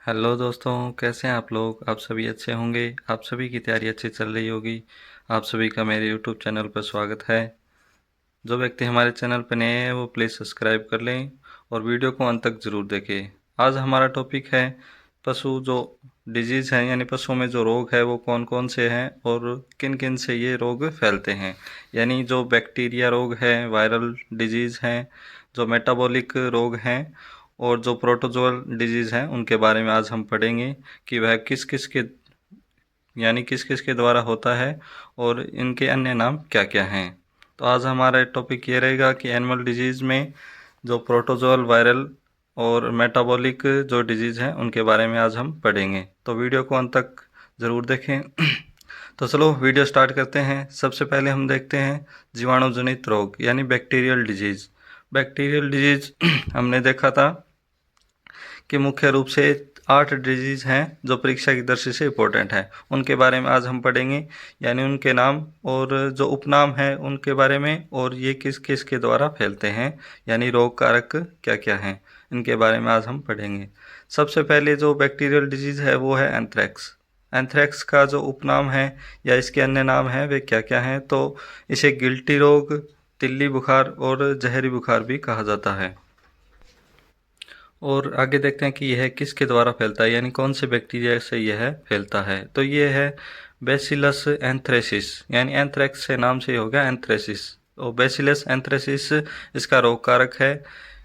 Hello दोस्तों, कैसे हैं आप लोग। आप सभी अच्छे होंगे। आप सभी की तैयारी अच्छी चल रही होगी। आप सभी का मेरे यूट्यूब चैनल पर स्वागत है। जो व्यक्ति हमारे चैनल पर नए हैं वो प्लीज़ सब्सक्राइब कर लें और वीडियो को अंत तक ज़रूर देखें। आज हमारा टॉपिक है पशु जो डिजीज़ हैं, यानी पशुओं में जो रोग है वो कौन कौन से हैं और किन किन से ये रोग फैलते हैं। यानी जो बैक्टीरिया रोग है, वायरल डिजीज़ हैं, जो मेटाबॉलिक रोग हैं और जो प्रोटोजोअल डिजीज़ हैं, उनके बारे में आज हम पढ़ेंगे कि वह किस किस के किस किस के द्वारा होता है और इनके अन्य नाम क्या क्या हैं। तो आज हमारा टॉपिक ये रहेगा कि एनिमल डिजीज़ में जो प्रोटोजोअल, वायरल और मेटाबॉलिक जो डिजीज़ हैं उनके बारे में आज हम पढ़ेंगे। तो वीडियो को अंत तक ज़रूर देखें। तो चलो वीडियो स्टार्ट करते हैं। सबसे पहले हम देखते हैं जीवाणु जनित रोग यानी बैक्टीरियल डिजीज़। बैक्टीरियल डिजीज़ हमने देखा था कि मुख्य रूप से 8 डिजीज़ हैं जो परीक्षा की दृष्टि से इम्पोर्टेंट हैं। उनके बारे में आज हम पढ़ेंगे, यानी उनके नाम और जो उपनाम हैं उनके बारे में, और ये किस किस के द्वारा फैलते हैं, यानी रोग कारक क्या क्या हैं, इनके बारे में आज हम पढ़ेंगे। सबसे पहले जो बैक्टीरियल डिजीज़ है वो है एंथ्रेक्स। एंथ्रेक्स का जो उपनाम है या इसके अन्य नाम हैं वे क्या क्या हैं, तो इसे गिल्टी रोग, तिल्ली बुखार और जहरी बुखार भी कहा जाता है। और आगे देखते हैं कि यह किसके द्वारा फैलता है, यानी कौन से बैक्टीरिया से यह फैलता है। तो ये है बेसिलस एंथ्रेसिस, यानी एंथ्रेक्स से नाम से ही हो गया एंथ्रेसिस। और बेसिलस एंथ्रेसिस इसका रोग कारक है,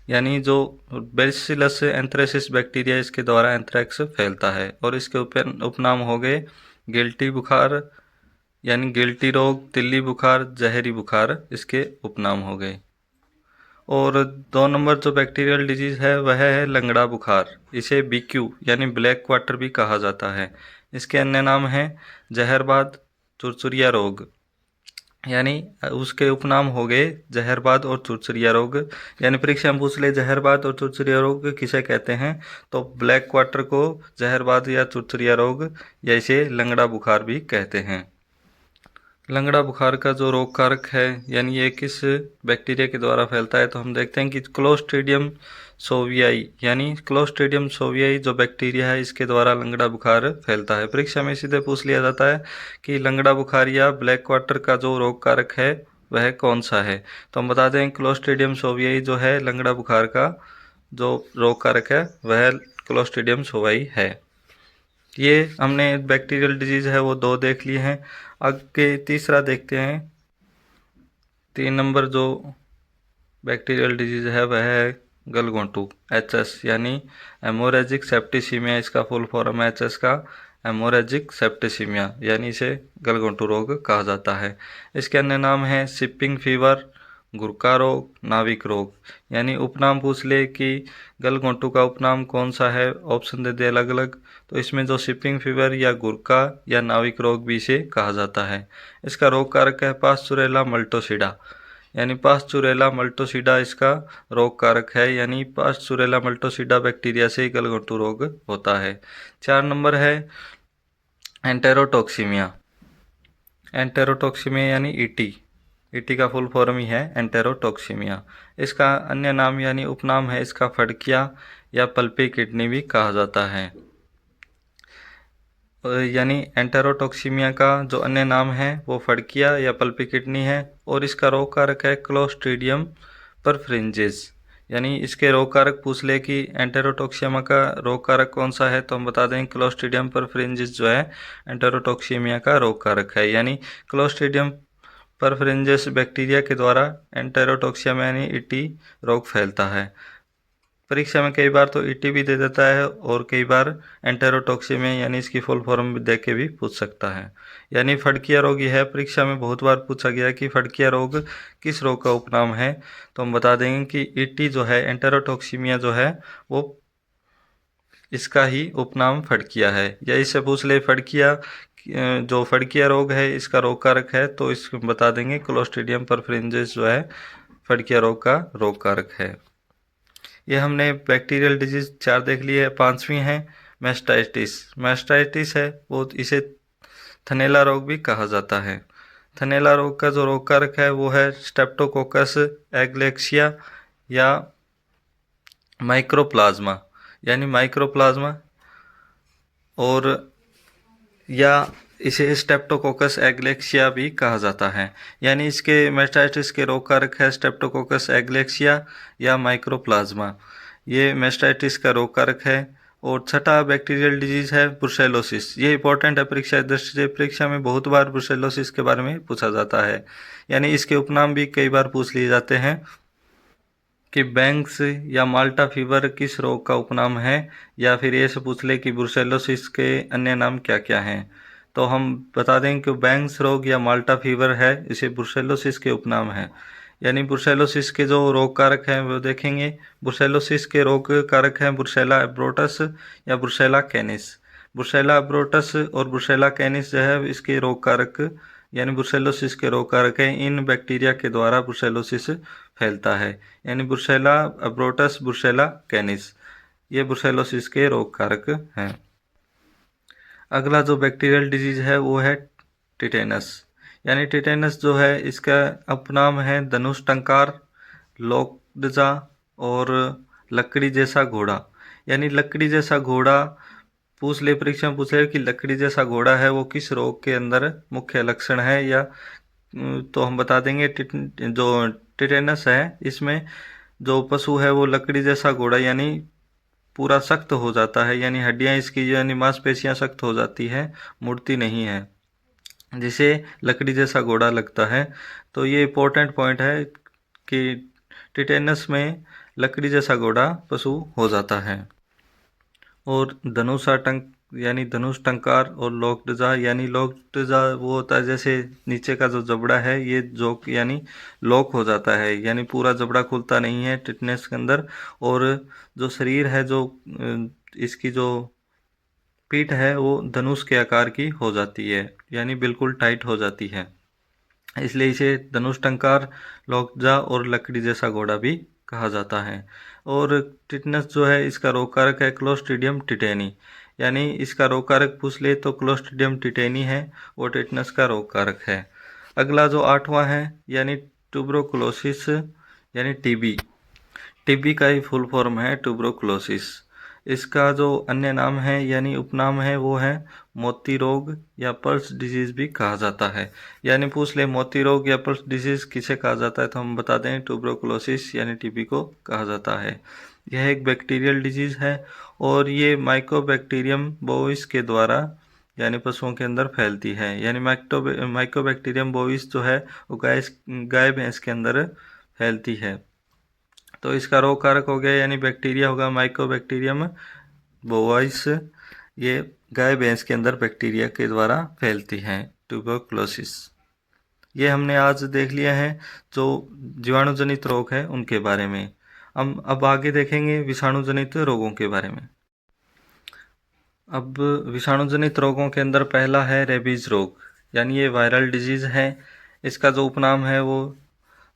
यानी जो बेसिलस एंथ्रेसिस बैक्टीरिया इसके द्वारा एंथ्रेक्स फैलता है। और इसके उपनाम हो गए गिल्टी बुखार, यानी गिल्टी रोग, तिल्ली बुखार, जहरी बुखार इसके उपनाम हो गए। और 2 नंबर जो बैक्टीरियल डिजीज़ है वह है लंगड़ा बुखार। इसे BQ यानी ब्लैक क्वार्टर भी कहा जाता है। इसके अन्य नाम हैं जहरबाद, चुरचुरिया रोग, यानी उसके उपनाम हो गए जहरबाद और चुरचुरिया रोग। यानी परीक्षा में पूछ ले जहरबाद और चुरचुरिया रोग किसे कहते हैं, तो ब्लैक क्वार्टर को जहरबाद या चुरचुरिया रोग या इसे लंगड़ा बुखार भी कहते हैं। लंगड़ा बुखार का जो रोग कारक है, यानी ये किस बैक्टीरिया के द्वारा फैलता है, तो हम देखते हैं कि क्लोस्ट्रीडियम सोवियाई, यानी क्लोस्ट्रीडियम सोवियाई जो बैक्टीरिया है इसके द्वारा लंगड़ा बुखार फैलता है। परीक्षा में सीधे पूछ लिया जाता है कि लंगड़ा बुखार या ब्लैक क्वार्टर का जो रोग कारक है वह कौन सा है, तो हम बता दें क्लोस्ट्रीडियम सोवियाई जो है लंगड़ा बुखार का जो रोग कारक है वह क्लोस्ट्रीडियम सोवियाई है। ये हमने बैक्टीरियल डिजीज़ है वो 2 देख लिए हैं। आगे तीसरा देखते हैं। 3 नंबर जो बैक्टीरियल डिजीज़ है वह है गलघोंटू, HS, यानी हेमोरेजिक सेप्टिसीमिया। इसका फुल फॉर्म है HS का, हेमोरेजिक सेप्टिसीमिया, यानी इसे गलघोंटू रोग कहा जाता है। इसके अन्य नाम हैं शिपिंग फीवर, गुरका रोग, नाविक रोग। यानी उपनाम पूछ ले कि गलघोंटू का उपनाम कौन सा है, ऑप्शन दे दे अलग अलग, तो इसमें जो शिपिंग फीवर या गुरका या नाविक रोग भी इसे कहा जाता है। इसका रोग कारक है पास्चुरेला मल्टोसिडा, यानी पास्चुरेला मल्टोसिडा इसका रोग कारक है, यानी पास्चुरेला मल्टोसिडा बैक्टीरिया से गलघोंटू रोग होता है। 4 नंबर है एंटेरोटॉक्सीमिया। एंटेरोटॉक्सीमिया यानी ईटी का फुल फॉर्म ही है एंटेरोटॉक्सीमिया। इसका अन्य नाम यानी उपनाम है इसका फड़किया या पल्पी किडनी भी कहा जाता है। यानी एंटेरोटॉक्सीमिया का जो अन्य नाम है वो फड़किया या पल्पी किडनी है। और इसका रोग कारक है क्लोस्ट्रीडियम परफ्रिंजिस। यानी इसके रोग कारक पूछ ले कि एंटेरोटॉक्सीमिया का रोग कारक कौन सा है, तो हम बता दें क्लोस्ट्रीडियम परफ्रिंजिस जो है एंटेरोटॉक्सीमिया का रोग कारक है। यानी क्लोस्ट्रीडियम परफ्रिंजिस बैक्टीरिया के द्वारा एंटेरोटॉक्सीमिया यानी ईटी रोग फैलता है। परीक्षा में कई बार तो ईटी भी दे देता है और कई बार एंटेरोटॉक्सीमिया यानी इसकी फुल फॉर्म दे के भी पूछ सकता है। यानी फड़किया रोग यह है, परीक्षा में बहुत बार पूछा गया कि फड़किया रोग किस रोग का उपनाम है, तो हम बता देंगे कि ईटी जो है एंटेरोटॉक्सीमिया जो है वो इसका ही उपनाम फड़किया है। या इससे पूछ ले फड़किया जो फड़किया रोग है इसका रोग कारक है, तो इसको बता देंगे क्लोस्ट्रीडियम परफ्रिंजिस जो है फड़किया रोग का रोग कारक है। ये हमने बैक्टीरियल डिजीज 4 देख ली है। 5वीं है मैस्टाइटिस। मैस्टाइटिस है वो इसे थनैला रोग भी कहा जाता है। थनैला रोग का जो रोग कारक है वो है स्ट्रेप्टोकोकस एग्लेक्सिया या माइक्रोप्लाज्मा, यानी माइक्रोप्लाज्मा और या इसे स्टेप्टोकोकस एग्लेक्सिया भी कहा जाता है। यानी इसके मेस्टाइटिस के रोग कारक है स्टेप्टोकोकस एग्लेक्सिया या माइक्रोप्लाज्मा। ये मेस्टाइटिस का रोग कारक है। और छठा बैक्टीरियल डिजीज है ब्रुसेलोसिस। ये इंपॉर्टेंट है परीक्षा दृष्टि से। परीक्षा में बहुत बार ब्रुसेलोसिस के बारे में पूछा जाता है। यानी इसके उपनाम भी कई बार पूछ लिए जाते हैं कि बैंक्स या माल्टा फीवर किस रोग का उपनाम है, या फिर ये से पूछ ले कि ब्रुसेलोसिस के अन्य नाम क्या क्या हैं। तो हम बता दें कि बैंक्स रोग या माल्टा फीवर है, इसे ब्रुसेलोसिस के उपनाम है। यानी ब्रुसेलोसिस के जो रोग कारक हैं वो देखेंगे। ब्रुसेलोसिस के रोग कारक हैं ब्रुसेला एब्रोटस या ब्रुसेला कैनिस। ब्रुसेला एब्रोटस और ब्रुसेला कैनिस जो है इसके रोग कारक यानी ब्रुसेलोसिस के रोग कारक हैं। इन बैक्टीरिया के द्वारा ब्रुसेलोसिस फैलता है। यानी ब्रुसेला एब्रोटस ब्रुसेला कैनिस ये ब्रुसेलोसिस के रोग कारक हैं। अगला जो बैक्टीरियल डिजीज है वो है टिटेनस। यानी टिटेनस जो है इसका उपनाम है धनुष टंकार, लोकदजा और लकड़ी जैसा घोड़ा। यानी लकड़ी जैसा घोड़ा पूछ ले, परीक्षा में पूछ ले कि लकड़ी जैसा घोड़ा है वो किस रोग के अंदर मुख्य लक्षण है, या तो हम बता देंगे जो टिटेनस है इसमें जो पशु है वो लकड़ी जैसा घोड़ा यानी पूरा सख्त हो जाता है। यानी हड्डियां इसकी यानी मांसपेशियां सख्त हो जाती है, मुड़ती नहीं है, जिसे लकड़ी जैसा घोड़ा लगता है। तो ये इंपॉर्टेंट पॉइंट है कि टिटेनस में लकड़ी जैसा घोड़ा पशु हो जाता है। और धनुषाटंक यानी धनुष टंकार और लोकदजा यानी लोकदजा वो होता है जैसे नीचे का जो जबड़ा है ये जो यानी लॉक हो जाता है, यानी पूरा जबड़ा खुलता नहीं है टिटनेस के अंदर। और जो शरीर है जो इसकी जो पीठ है वो धनुष के आकार की हो जाती है, यानी बिल्कुल टाइट हो जाती है। इसलिए इसे धनुष टंकार, लोकजा और लकड़ी जैसा घोड़ा भी कहा जाता है। और टिटनस जो है इसका रोग कारक है क्लोस्ट्रीडियम टिटेनी। यानी इसका रोग कारक पूछ ले तो क्लोस्ट्रीडियम टिटेनी है वो टिटनस का रोग कारक है। अगला जो आठवां है यानी ट्यूबरोकुलोसिस यानी टीबी। टीबी का ही फुल फॉर्म है ट्यूबरोकुलोसिस। इसका जो अन्य नाम है यानी उपनाम है वो है मोती रोग या पल्स डिजीज भी कहा जाता है। यानी पूछ ले मोती रोग या पल्स डिजीज किसे कहा जाता है तो हम बता दें ट्यूबरोकुलोसिस यानी टीबी को कहा जाता है। यह एक बैक्टीरियल डिजीज है और ये माइकोबैक्टीरियम बोविस के द्वारा यानी पशुओं के अंदर फैलती है। यानी माइकोबैक्टीरियम बोविस जो है वो गाय भैंस के अंदर फैलती है। तो इसका रोग कारक हो गया यानी बैक्टीरिया होगा माइकोबैक्टीरियम बोवाइस। ये गाय भैंस के अंदर बैक्टीरिया के द्वारा फैलती है ट्यूबरकुलोसिस। ये हमने आज देख लिया है जो जीवाणुजनित रोग है उनके बारे में। हम अब आगे देखेंगे विषाणुजनित रोगों के बारे में। अब विषाणुजनित रोगों के अंदर पहला है रेबीज रोग। यानी ये वायरल डिजीज है। इसका जो उपनाम है वो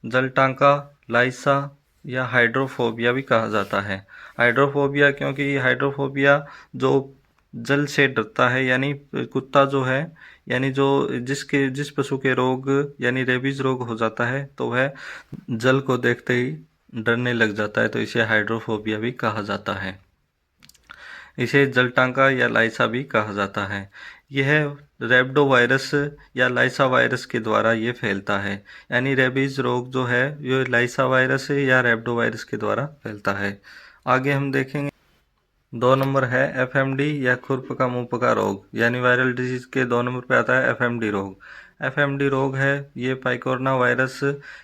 जलटांका, लाइसा या हाइड्रोफोबिया भी कहा जाता है। हाइड्रोफोबिया क्योंकि हाइड्रोफोबिया जो जल से डरता है, यानी कुत्ता जो है यानी जो जिस पशु के रोग यानी रेबीज रोग हो जाता है तो वह जल को देखते ही डरने लग जाता है, तो इसे हाइड्रोफोबिया भी कहा जाता है। इसे जलटांका या लाइसा भी कहा जाता है। यह रेब्डो वायरस या लाइसा वायरस के द्वारा ये फैलता है। यानी रेबीज रोग जो है ये लाइसा वायरस या रेब्डो वायरस के द्वारा फैलता है। आगे हम देखेंगे 2 नंबर है एफएमडी या खुरप का मुंह पका रोग। यानी वायरल डिजीज के 2 नंबर पे आता है एफएमडी रोग। एफएमडी रोग है ये पाइकोरना वायरस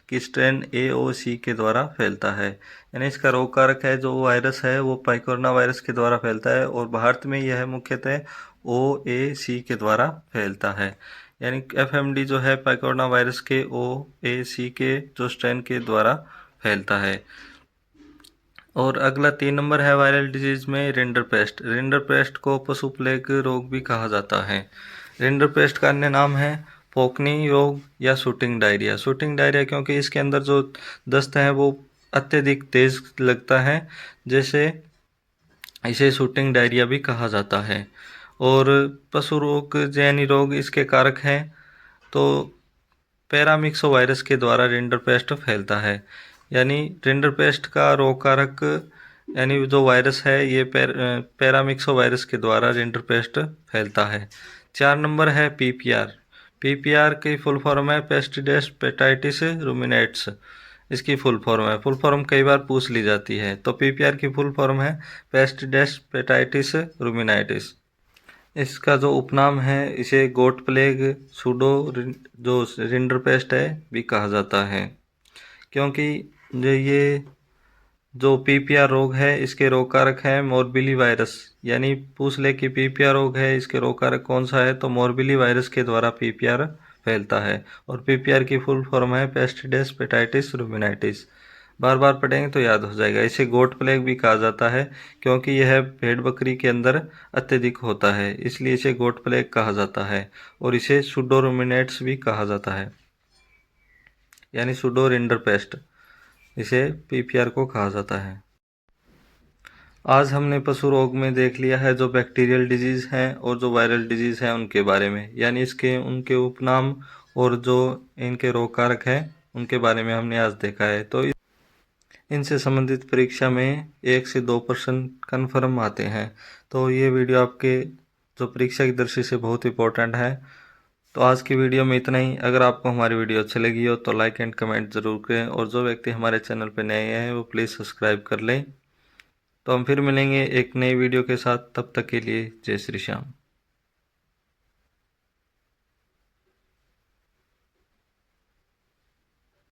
की स्ट्रेन एओसी के द्वारा फैलता है। यानी इसका रोग कारक है जो वायरस है वो पाइकोरना वायरस के द्वारा फैलता है और भारत में यह मुख्यतः ओएसी के द्वारा फैलता है। यानी एफएमडी जो है पाइकोरना वायरस के ओएसी के जो स्ट्रेन के द्वारा फैलता है। और अगला 3 नंबर है वायरल डिजीज में रिंडरपेस्ट। रिंडरपेस्ट को पशु प्लेग रोग भी कहा जाता है। रिंडरपेस्ट का अन्य नाम है पोकनी रोग या शूटिंग डायरिया। शूटिंग डायरिया क्योंकि इसके अंदर जो दस्त है वो अत्यधिक तेज लगता है, जैसे इसे शूटिंग डायरिया भी कहा जाता है। और पशु रोग जैनी रोग इसके कारक हैं तो पैरामिक्सो वायरस के द्वारा रिंडरपेस्ट फैलता है। यानी रिंडरपेस्ट का रोग कारक यानी जो वायरस है ये पैरामिक्सो वायरस के द्वारा रिंडरपेस्ट फैलता है। 4 नंबर है पीपीआर। पीपीआर की फुल फॉर्म है पेस्टिडेस पेटाइटिस रूमिनेट्स। इसकी फुल फॉर्म है, फुल फॉर्म कई बार पूछ ली जाती है। तो पीपीआर की फुल फॉर्म है पेस्टिडेस पेटाइटिस रूमिनाइटिस। इसका जो उपनाम है इसे गोट प्लेग सूडो जो रिंडरपेस्ट है भी कहा जाता है, क्योंकि ये जो पीपीआर रोग है इसके रोग कारक है मोरबिली वायरस। यानी पूछ ले कि पीपीआर रोग है इसके रोग कारक कौन सा है, तो मोरबिली वायरस के द्वारा पीपीआर फैलता है। और पीपीआर की फुल फॉर्म है पेस्टिडेस पेटाइटिस रूमिनाइटिस। बार बार पढ़ेंगे तो याद हो जाएगा। इसे गोट प्लेग भी कहा जाता है, क्योंकि यह भेड़ बकरी के अंदर अत्यधिक होता है, इसलिए इसे गोट प्लेग कहा जाता है। और इसे सुडो रूमिनेट्स भी कहा जाता है, यानी सुडो रिंडरपेस्ट, इसे पीपीआर को कहा जाता है। आज हमने पशु रोग में देख लिया है जो बैक्टीरियल डिजीज़ हैं और जो वायरल डिजीज़ हैं उनके बारे में, यानी इसके उनके उपनाम और जो इनके रोग कारक हैं उनके बारे में हमने आज देखा है। तो इनसे संबंधित परीक्षा में 1 से 2% कन्फर्म आते हैं। तो ये वीडियो आपके जो परीक्षा की दृष्टि से बहुत इंपॉर्टेंट है। तो आज की वीडियो में इतना ही। अगर आपको हमारी वीडियो अच्छी लगी हो तो लाइक एंड कमेंट ज़रूर करें, और जो व्यक्ति हमारे चैनल पर नए हैं वो प्लीज़ सब्सक्राइब कर लें। तो हम फिर मिलेंगे एक नई वीडियो के साथ, तब तक के लिए जय श्री श्याम।